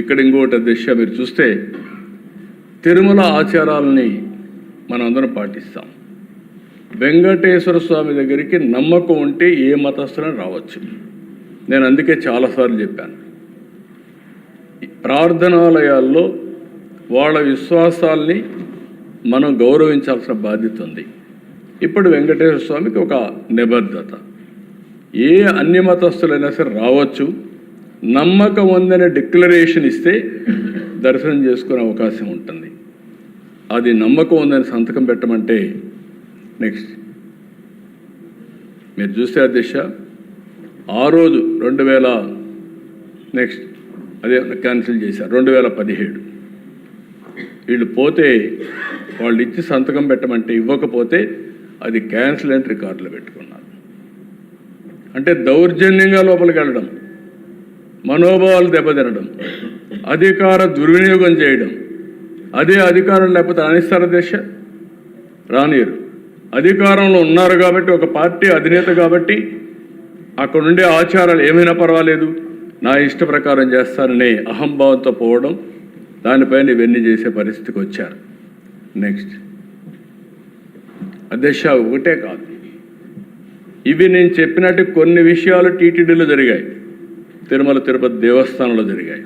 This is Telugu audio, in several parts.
ఇక్కడ ఇంకోటి దిశ మీరు చూస్తే తిరుమల ఆచారాలని మనందరం పాటిస్తాం. వెంకటేశ్వర స్వామి దగ్గరికి నమ్మకం ఉంటే ఏ మతస్థులను రావచ్చు. నేను అందుకే చాలాసార్లు చెప్పాను, ప్రార్థనాలయాల్లో వాళ్ళ విశ్వాసాల్ని మనం గౌరవించాల్సిన బాధ్యత ఉంది. ఇప్పుడు వెంకటేశ్వర స్వామికి ఒక నిబద్ధత, ఏ అన్య మతస్థులైనా సరే రావచ్చు, నమ్మకం ఉందనే డిక్లరేషన్ ఇస్తే దర్శనం చేసుకునే అవకాశం ఉంటుంది. అది నమ్మకం ఉందని సంతకం పెట్టమంటే నెక్స్ట్ మీరు చూస్తే అధ్యక్ష ఆ రోజు 2000 నెక్స్ట్ అదే క్యాన్సిల్ చేశారు 2017 వీళ్ళు పోతే వాళ్ళు ఇచ్చి సంతకం పెట్టమంటే ఇవ్వకపోతే అది క్యాన్సిల్ అని రికార్డులో పెట్టుకున్నారు. అంటే దౌర్జన్యంగా లోపలికి వెళ్ళడం, మనోభావాలు దెబ్బతినడం, అధికార దుర్వినియోగం చేయడం. అదే అధికారం లేకపోతే రాణిస్తారు దేశ రానియరు. అధికారంలో ఉన్నారు కాబట్టి, ఒక పార్టీ అధినేత కాబట్టి అక్కడ ఉండే ఆచారాలు ఏమైనా పర్వాలేదు నా ఇష్ట ప్రకారం చేస్తాననే అహంభావంతో పోవడం, దానిపైన ఇవన్నీ చేసే పరిస్థితికి వచ్చారు. నెక్స్ట్ అధ్యక్ష ఒకటే కాదు, ఇవి నేను చెప్పినట్టు కొన్ని విషయాలు టీటీడీలో జరిగాయి, తిరుమల తిరుపతి దేవస్థానంలో జరిగాయి.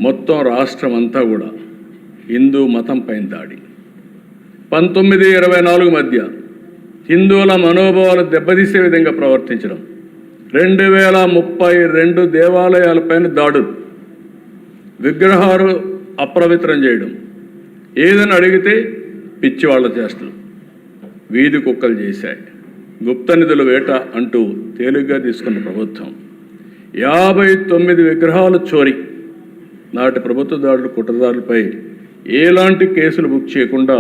మొత్తం రాష్ట్రం అంతా కూడా హిందూ మతం పైన దాడి. 1924 మధ్య హిందువుల మనోభావాలు దెబ్బతీసే విధంగా ప్రవర్తించడం, 2032 దేవాలయాలపైన దాడులు, విగ్రహాలు అప్రవిత్రం చేయడం, ఏదని అడిగితే పిచ్చివాళ్ల చేష్టలు, వీధి కుక్కలు చేశాయి, గుప్త నిధుల వేట అంటూ తేలిగ్గా తీసుకున్న ప్రభుత్వం 59 విగ్రహాలు చోరీ. నాటి ప్రభుత్వ దాడులు కుట్రదారులపై ఎలాంటి కేసులు బుక్ చేయకుండా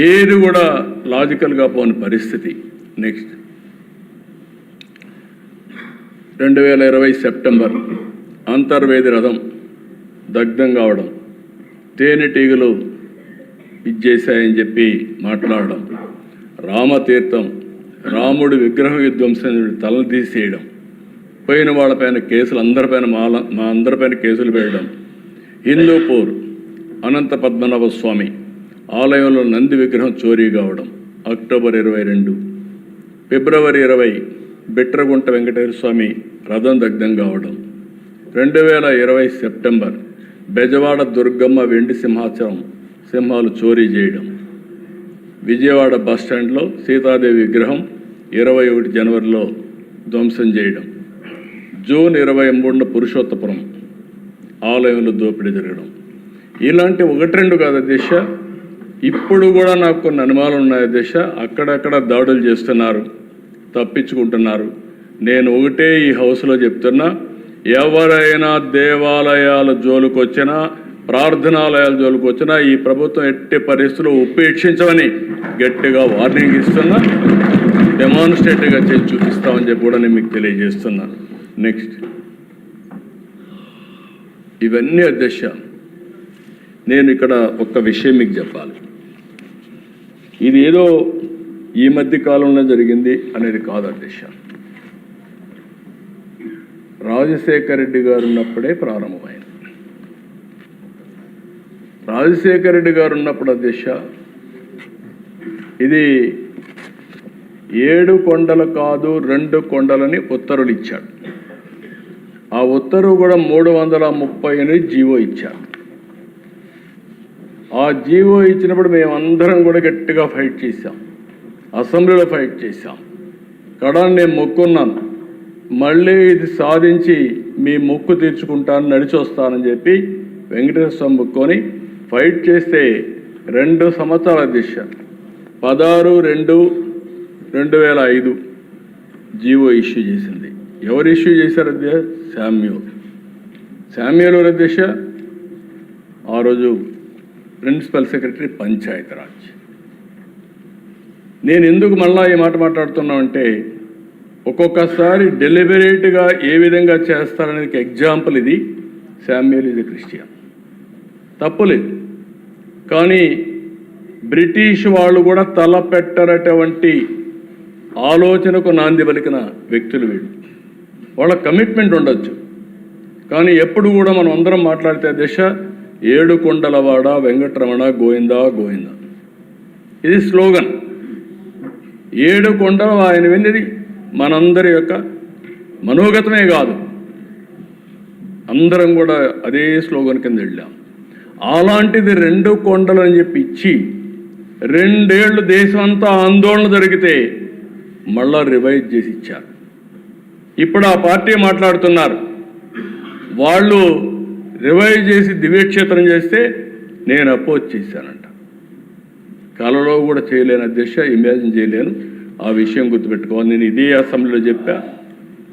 ఏది కూడా లాజికల్గా పోని పరిస్థితి. నెక్స్ట్ 2020 సెప్టెంబర్ అంతర్వేది రథం దగ్ధం కావడం, తేనెటీగలు ఇచ్చేసాయని చెప్పి మాట్లాడడం, రామతీర్థం రాముడి విగ్రహం విధ్వంసం తలను తీసేయడం, పోయిన వాళ్ళపైన కేసులు అందరిపైన మా అందరిపైన కేసులు వేయడం, హిందూపూర్ అనంత పద్మనాభ స్వామి ఆలయంలో నంది విగ్రహం చోరీ కావడం, అక్టోబర్ 22, ఫిబ్రవరి 20 బిట్రగుంట వెంకటేశ్వర స్వామి రథం దగ్ధం కావడం, 2020 సెప్టెంబర్ బెజవాడ దుర్గమ్మ వెండి సింహాలు చోరీ చేయడం, విజయవాడ బస్టాండ్లో సీతాదేవి విగ్రహం 21 జనవరిలో ధ్వంసం చేయడం, జూన్ 23 పురుషోత్తపురం ఆలయంలో దోపిడీ జరగడం. ఇలాంటి 1-2 కాదు దిశ, ఇప్పుడు కూడా నాకు కొన్ని అనుమానాలు ఉన్నాయి దిశ. అక్కడక్కడ దాడులు చేస్తున్నారు, తప్పించుకుంటున్నారు. నేను ఒకటే ఈ హౌస్లో చెప్తున్నా, ఎవరైనా దేవాలయాల జోలికి వచ్చినా, ప్రార్థనాలయాల జోలికి వచ్చినా ఈ ప్రభుత్వం ఎట్టి పరిస్థితుల్లో ఉపేక్షించమని గట్టిగా వార్నింగ్ ఇస్తున్నా, డెమాన్స్ట్రేటివ్గా చేసి చూపిస్తామని చెప్పి కూడా నేను మీకు తెలియజేస్తున్నాను. నెక్స్ట్ ఇవన్నీ అధ్యక్ష నేను ఇక్కడ ఒక్క విషయం మీకు చెప్పాలి. ఇది ఏదో ఈ మధ్య కాలంలో జరిగింది అనేది కాదు అధ్యక్ష. రాజశేఖర రెడ్డి గారు ఉన్నప్పుడే ప్రారంభమైంది. రాజశేఖర రెడ్డి గారు ఉన్నప్పుడు అధ్యక్ష ఇది 7 కొండలు కాదు 2 కొండలని ఉత్తర్వులు ఇచ్చాడు. ఆ ఉత్తర్వు కూడా 338 జీవో ఇచ్చాడు. ఆ జీవో ఇచ్చినప్పుడు మేమందరం కూడా గట్టిగా ఫైట్ చేశాం, అసెంబ్లీలో ఫైట్ చేశాం. కడాన్ని నేను మొక్కున్నాను, మళ్ళీ ఇది సాధించి మీ మొక్కు తీర్చుకుంటాను, నడిచి వస్తానని చెప్పి వెంకటేశ్వర స్వామి మొక్కుని ఫైట్ చేస్తే 2 సంవత్సరాల అధ్యక్ష 16/2/2005 జీవో ఇష్యూ చేసింది. ఎవరు ఇష్యూ చేశారు అధ్యక్ష? శామ్యూల్ అధ్యక్ష ఆ రోజు ప్రిన్సిపల్ సెక్రటరీ పంచాయతీరాజ్. నేను ఎందుకు మళ్ళా ఈ మాట మాట్లాడుతున్నామంటే, ఒక్కొక్కసారి డెలిబరేట్గా ఏ విధంగా చేస్తారనేది ఎగ్జాంపుల్ ఇది. శామ్యూల్ ఇది క్రిస్టియన్, తప్పులేదు. కానీ బ్రిటిష్ వాళ్ళు కూడా తలపెట్టనటువంటి ఆలోచనకు నాంది పలికిన వ్యక్తులు వీళ్ళు. వాళ్ళ కమిట్మెంట్ ఉండొచ్చు, కానీ ఎప్పుడు కూడా మనం అందరం మాట్లాడితే దిశ ఏడుకొండలవాడ వెంకటరమణ గోవిందా గోవింద, ఇది స్లోగన్. ఏడుకొండలు ఆయన విన్నది మనందరి యొక్క మనోగతమే కాదు, అందరం కూడా అదే స్లోగన్ కింద వెళ్ళాం. అలాంటిది 2 కొండలు అని చెప్పి ఇచ్చి 2 ఏళ్ళు దేశం అంతా ఆందోళన జరిగితే మళ్ళా రివైజ్ చేసి ఇచ్చారు. ఇప్పుడు ఆ పార్టీ మాట్లాడుతున్నారు, వాళ్ళు రివైజ్ చేసి దివ్యక్షేత్రం చేస్తే నేను అపోజ్ చేశానంట. కలలో కూడా చేయలేను అధ్యక్ష, ఇమాజిన్ చేయలేను. ఆ విషయం గుర్తుపెట్టుకోవాలి. నేను ఇదే అసెంబ్లీలో చెప్పా,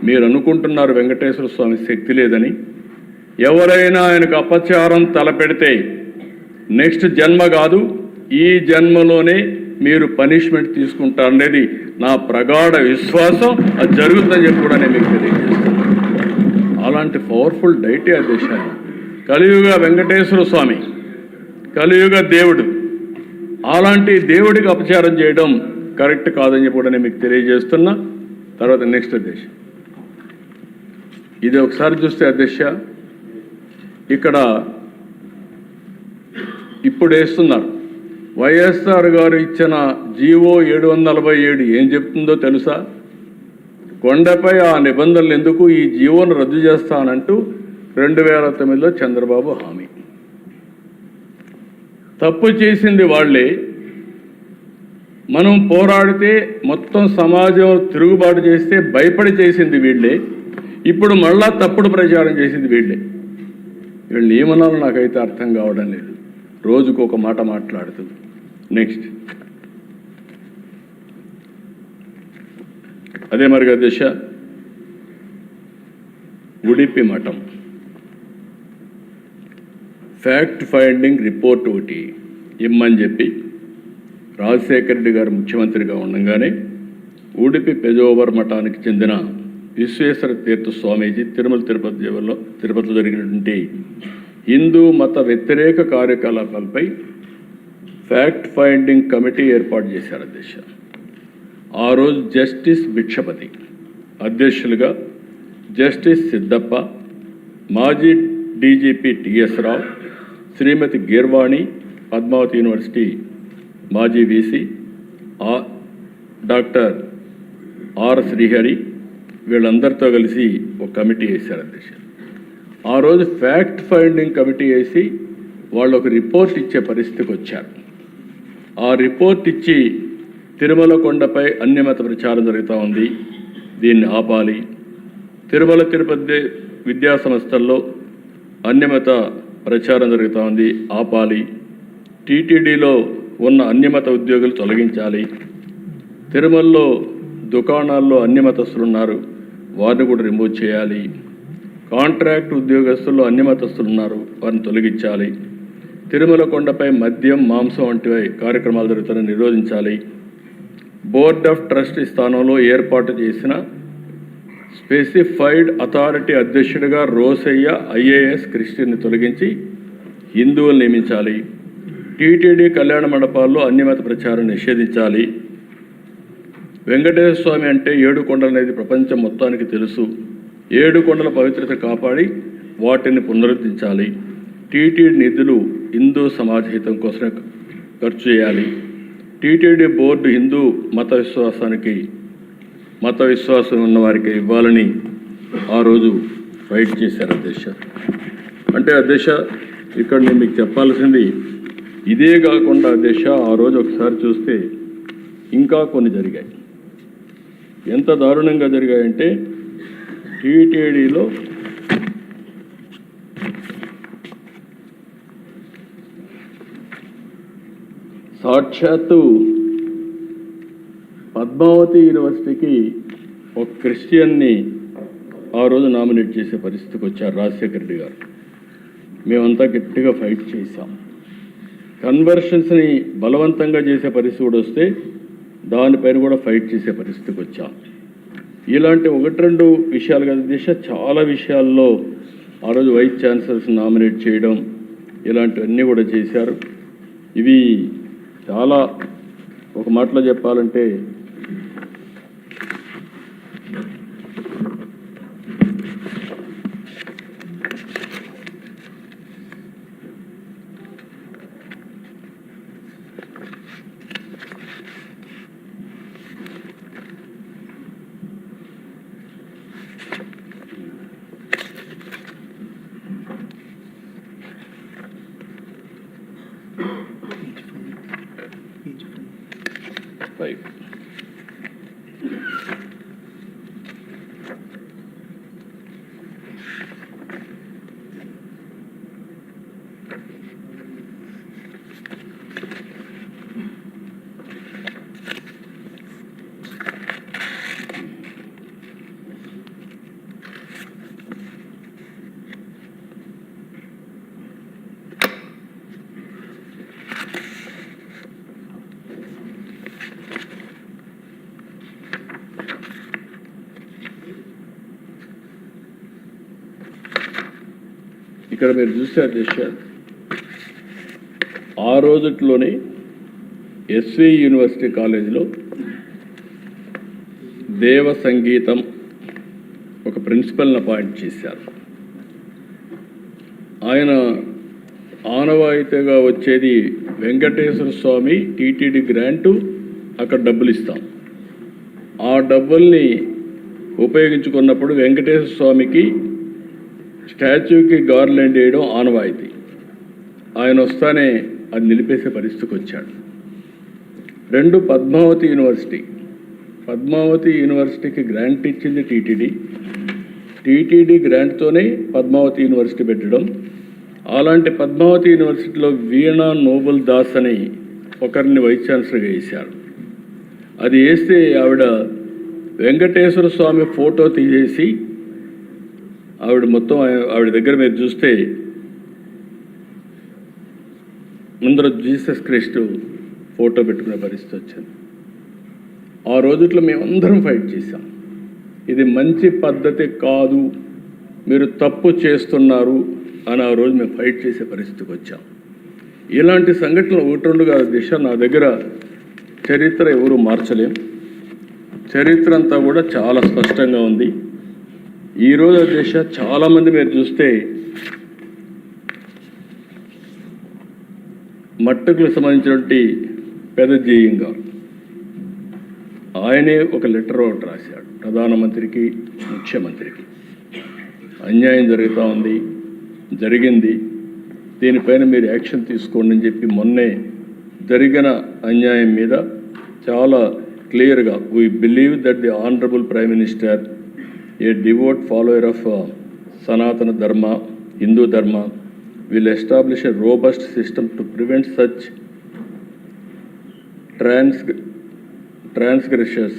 మీరు అనుకుంటున్నారు వెంకటేశ్వర స్వామి శక్తి లేదని. ఎవరైనా ఆయనకు అపచారం తలపెడితే నెక్స్ట్ జన్మ కాదు, ఈ జన్మలోనే మీరు పనిష్మెంట్ తీసుకుంటారనేది నా ప్రగాఢ విశ్వాసం. అది జరుగుతుందని చెప్పి కూడా నేను మీకు తెలియజేస్తాను. అలాంటి పవర్ఫుల్ డైటే అధ్యక్ష. కలియుగ వెంకటేశ్వర స్వామి, కలియుగ దేవుడు, అలాంటి దేవుడికి అపచారం చేయడం కరెక్ట్ కాదని చెప్పి కూడా నేను మీకు తెలియజేస్తున్నా. తర్వాత నెక్స్ట్ అధ్యక్ష, ఇది ఒకసారి చూస్తే అధ్యక్ష, ఇక్కడ ఇప్పుడు వేస్తున్నారు వైఎస్ఆర్ గారు ఇచ్చిన జీవో 747 ఏం చెప్తుందో తెలుసా? కొండపై ఆ నిబంధనలు ఎందుకు, ఈ జీవోను రద్దు చేస్తానంటూ 2009లో చంద్రబాబు హామీ. తప్పు చేసింది వాళ్ళే, మనం పోరాడితే మొత్తం సమాజం తిరుగుబాటు చేస్తే భయపడి చేసింది వీళ్ళే, ఇప్పుడు మళ్ళా తప్పుడు ప్రచారం చేసింది వీళ్ళే. వీళ్ళు ఏమన్నారో నాకైతే అర్థం కావడం లేదు, రోజుకు ఒక మాట మాట్లాడుతూ. నెక్స్ట్ అదే మరి అధ్యక్ష, ఉడిపి మఠం ఫ్యాక్ట్ ఫైండింగ్ రిపోర్ట్ ఒకటి ఇమ్మని చెప్పి రాజశేఖర రెడ్డి గారు ముఖ్యమంత్రిగా ఉండగానే ఉడిపి పెజోవర్ మఠానికి చెందిన విశ్వేశ్వర తీర్థ స్వామీజీ తిరుపతిలో జరిగినటువంటి హిందూ మత వ్యతిరేక కార్యకలాపాలపై ఫ్యాక్ట్ ఫైండింగ్ కమిటీ ఏర్పాటు చేశారు అధ్యక్ష. ఆ రోజు జస్టిస్ భిక్షపతి అధ్యక్షులుగా, జస్టిస్ సిద్ధప్ప, మాజీ డీజీపీ టిఎస్ రావు, శ్రీమతి గీర్వాణి, పద్మావతి యూనివర్సిటీ మాజీ వీసీ డాక్టర్ ఆర్ శ్రీహరి, వీళ్ళందరితో కలిసి ఒక కమిటీ వేశారు అధ్యక్ష. ఆ రోజు ఫ్యాక్ట్ ఫైండింగ్ కమిటీ వేసి వాళ్ళు ఒక రిపోర్ట్ ఇచ్చే పరిస్థితికి వచ్చారు. ఆ రిపోర్ట్ ఇచ్చి తిరుమల కొండపై అన్యమత ప్రచారం జరుగుతూ ఉంది, దీన్ని ఆపాలి, తిరుమల తిరుపతి విద్యా సంస్థల్లో అన్యమత ప్రచారం జరుగుతూ ఉంది, ఆపాలి, టీటీడీలో ఉన్న అన్యమత ఉద్యోగులు తొలగించాలి, తిరుమలలో దుకాణాల్లో అన్యమతస్తులు ఉన్నారు వారిని కూడా రిమూవ్ చేయాలి, కాంట్రాక్ట్ ఉద్యోగస్తుల్లో అన్యమతస్తులు ఉన్నారు వారిని తొలగించాలి, తిరుమల కొండపై మద్యం మాంసం వంటి కార్యక్రమాలు జరుగుతాయని నిరోధించాలి, బోర్డ్ ఆఫ్ ట్రస్టీ స్థానంలో ఏర్పాటు చేసిన స్పెసిఫైడ్ అథారిటీ అధ్యక్షుడిగా రోసయ్య ఐఏఎస్ క్రిస్టియన్ని తొలగించి హిందువులు నియమించాలి, టీటీడీ కళ్యాణ మండపాల్లో అన్యమత ప్రచారం నిషేధించాలి, వెంకటేశ్వర స్వామి అంటే 7 కొండలు అనేది ప్రపంచం మొత్తానికి తెలుసు, 7 కొండల పవిత్రత కాపాడి వాటిని పునరుద్ధరించాలి, టీటీడీ నిధులు హిందూ సమాజ హితం కోసం ఖర్చు చేయాలి, టీటీడీ బోర్డు హిందూ మత విశ్వాసం ఉన్న వారికి ఇవ్వాలని ఆ రోజు ఫైట్ చేశారు అధ్యక్ష. అంటే అధ్యక్ష, ఇక్కడ నేను మీకు చెప్పాల్సింది ఇదే కాకుండా అధ్యక్ష, ఆ రోజు ఒకసారి చూస్తే ఇంకా కొన్ని జరిగాయి. ఎంత దారుణంగా జరిగాయంటే టీటీడీలో సాక్షాత్తు పద్మావతి యూనివర్సిటీకి ఒక క్రిస్టియన్ని ఆ రోజు నామినేట్ చేసే పరిస్థితికి వచ్చారు రాజశేఖర రెడ్డి గారు. మేమంతా గట్టిగా ఫైట్ చేశాం. కన్వర్షన్స్ని బలవంతంగా చేసే పరిస్థితి కూడా వస్తే దానిపైన కూడా ఫైట్ చేసే పరిస్థితికి వచ్చాం. ఇలాంటి 1-2 విషయాలు కదా దిశ, చాలా విషయాల్లో ఆ రోజు వైస్ ఛాన్సలర్స్ నామినేట్ చేయడం ఇలాంటివన్నీ కూడా చేశారు. ఇవి చాలా, ఒక మాటలో చెప్పాలంటే ఇక్కడ మీరు చూస్తే అధ్యక్ష, ఆ రోజుట్లోనే ఎస్వి యూనివర్సిటీ కాలేజీలో దేవ సంగీతం ఒక ప్రిన్సిపల్ని అపాయింట్ చేశారు. ఆయన ఆనవాయితీగా వచ్చేది వెంకటేశ్వర స్వామి టీటీడీ గ్రాంటు, అక్కడ డబ్బులు ఇస్తాం. ఆ డబ్బుల్ని ఉపయోగించుకున్నప్పుడు వెంకటేశ్వర స్వామికి స్టాచ్యూకి గార్లెండ్ వేయడం ఆనవాయితీ. ఆయన వస్తానే అది నిలిపేసే పరిస్థితికి వచ్చాడు. 2 పద్మావతి యూనివర్సిటీకి గ్రాంట్ ఇచ్చింది టీటీడీ గ్రాంట్తోనే పద్మావతి యూనివర్సిటీ పెట్టడం. అలాంటి పద్మావతి యూనివర్సిటీలో వీణా నోబుల్ దాస్ అని ఒకరిని వైస్ ఛాన్సలర్గా వేశారు. అది వేస్తే ఆవిడ వెంకటేశ్వర స్వామి ఫోటో తీసేసి ఆవిడ మొత్తం ఆవిడ దగ్గర మీరు చూస్తే ముందర జీసస్ క్రైస్ట్ ఫోటో పెట్టుకునే పరిస్థితి వచ్చింది. ఆ రోజుట్లో మేమందరం ఫైట్ చేశాం. ఇది మంచి పద్ధతి కాదు, మీరు తప్పు చేస్తున్నారు అని ఆ రోజు మేము ఫైట్ చేసే పరిస్థితికి వచ్చాం. ఇలాంటి సంఘటనలు 1-2 దిశ నా దగ్గర చరిత్ర ఎవరు మార్చలేం. చరిత్ర అంతా కూడా చాలా స్పష్టంగా ఉంది. ఈరోజు దిశ చాలామంది మీరు చూస్తే మట్టుకు సంబంధించినటువంటి పెద్ద జేయింగ్ గారు, ఆయనే ఒక లెటర్ ఒకటి రాశాడు ప్రధానమంత్రికి, ముఖ్యమంత్రికి. అన్యాయం జరుగుతూ ఉంది, జరిగింది, దీనిపైన మీరు యాక్షన్ తీసుకోండి అని చెప్పి మొన్నే జరిగిన అన్యాయం మీద చాలా క్లియర్గా, we believe that the honourable prime minister, a devout follower of Sanatana Dharma, Hindu Dharma, will establish a robust system to prevent such transgressions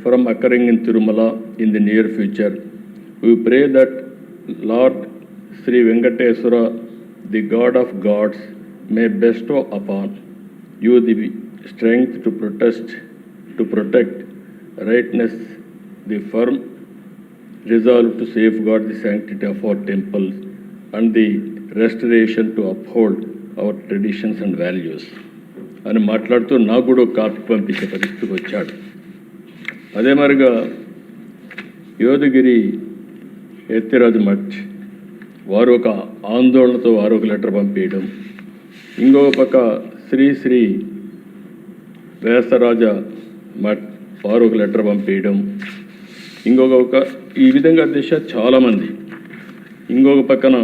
from occurring in Tirumala in the near future. We pray that Lord Sri Venkateswara, the God of gods, may bestow upon you the strength to protect rightness, the firm resolve to safeguard the sanctity of our temples, and the restoration to uphold our traditions and values అని మాట్లాడుతూ నాకు కూడా కాపీ పంపించే పరిస్థితికి వచ్చాడు. అదే మరిగా యోధగిరి ఎత్తిరాజు మఠ్ వారు ఒక ఆందోళనతో వారు ఒక లెటర్ పంపించడం, ఇంకొక పక్క శ్రీ వ్యాసరాజ మఠ్ వారు ఒక లెటర్ పంపించడం, ఇంకొక ఈ విధంగా దిశ చాలామంది, ఇంకొక పక్కన